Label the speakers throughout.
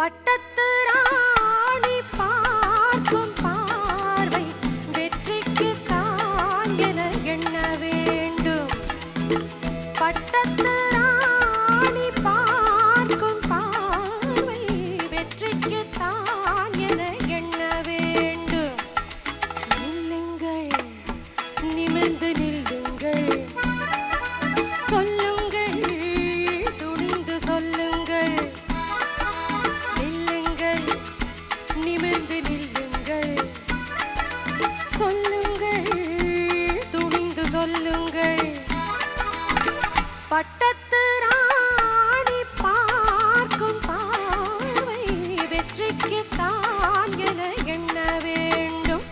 Speaker 1: பட்டத்து ராணி பார்க்கும் பார்வை வெற்றிக்கு தான் என எண்ண வேண்டும். பட்டத்து ராணி பார்க்கும் பார்வை வெற்றிக்கு தான் என எண்ண வேண்டும். நில்லுங்கள், நிமிர்ந்து நில்லுங்கள், சொல்லுங்கள், துணிந்து சொல்லுங்கள். நில்லுங்கள், நிமிர்ந்து நில்லுங்கள், சொல்லுங்கள், துணிந்து சொல்லுங்கள். பட்டத்து ராணி பார்க்கும் பார்வை வெற்றிக்கு தான் என எண்ண வேண்டும்.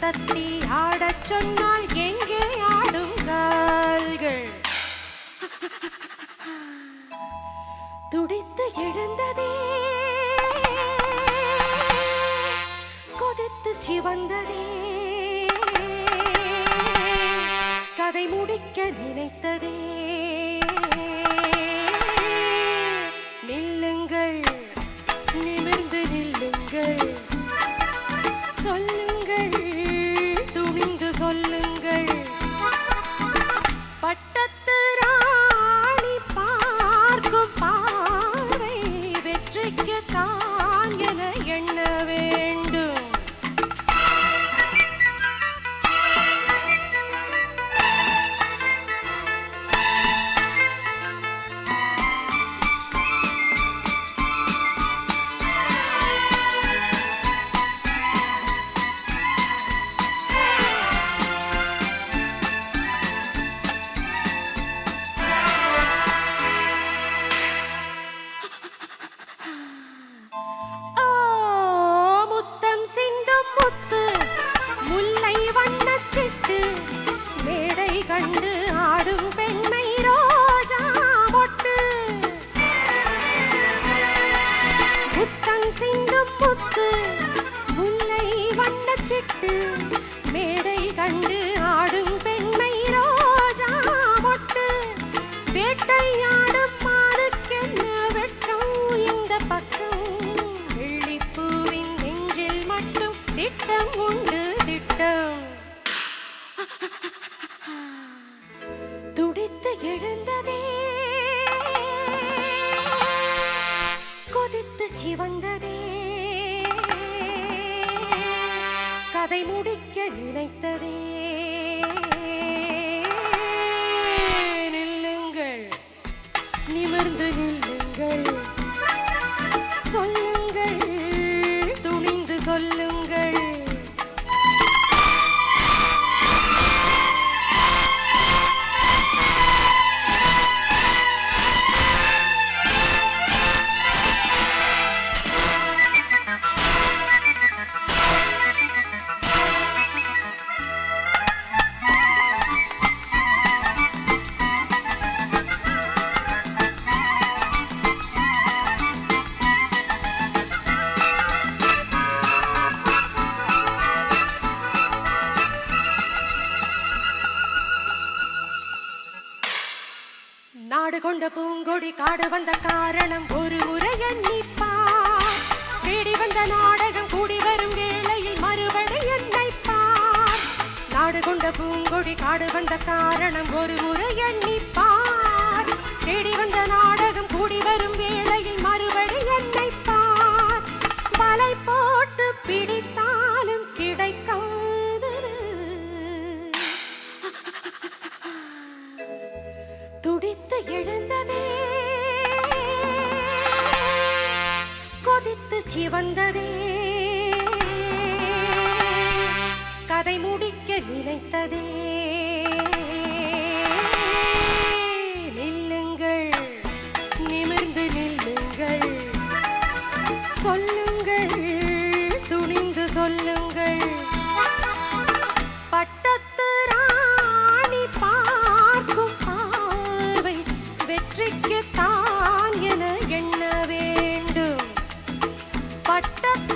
Speaker 1: தத்தி ஆடச் சொன்னால் எங்கே ஆடும் கால்கள்? துடித்து எழுந்ததே, கொதித்து சிவந்ததே, கதை முடிக்க நினைத்ததே. நில்லுங்கள், நிமிர்ந்து நில்லுங்கள், சொல்லுங்கள், துணிந்து சொல்லுங்கள். பட்டத்து ராணி பார்க்கும் பார்வை வெற்றிக்கு தான் என எண்ண வேண்டும். கண்டு ஆடும் பெண்மை ரோஜா மொட்டு, முத்தம் சிந்தும் முத்து, முல்லை வண்ணச்சிட்டு, மேடை கண்டு ஆடும் பெண்மை ரோஜா மொட்டு. வேட்டையாடும் மானுக்கென்ன வெட்கம் இந்த பக்கம், வெள்ளிப்பூவின் நெஞ்சில் மட்டும் திட்டம் உண்டு திட்டம். துடித்து எழுந்ததே, கொதித்து சிவந்ததே, கதை முடிக்க நினைத்ததே. நில்லுங்கள், நிமிர்ந்து நில்லுங்கள், சொல்லுங்கள், துணிந்து சொல்லுங்கள். நாடு கொண்ட பூங்கொடி காடு வந்த காரணம் ஒரு முறை எண்ணிப்பார். தேடி வந்த நாடகம் கூடி வரும் வேளையில் மறுபடி எண்ணிப்பார். நாடு கொண்ட பூங்கொடி காடு வந்த காரணம் ஒரு முறை எண்ணிப்பார். தேடி வந்த நாடகம் கூடி வரும் வேளையில் மறுபடி எண்ணிப்பார். வலை போட்டு பிடித்தாலும் கிடைக்காது. துடித்து எழுந்ததே, கொதித்து சிவந்ததே, கதை முடிக்க நினைத்ததே. நில்லுங்கள், நிமிர்ந்து நில்லுங்கள், சொல்லுங்கள், துணிந்து சொல்லுங்கள். பட்டத்து ராணி பார்க்கும் பார்வை வெற்றிக்கு தான் என எண்ண வேண்டும். பட்டத்து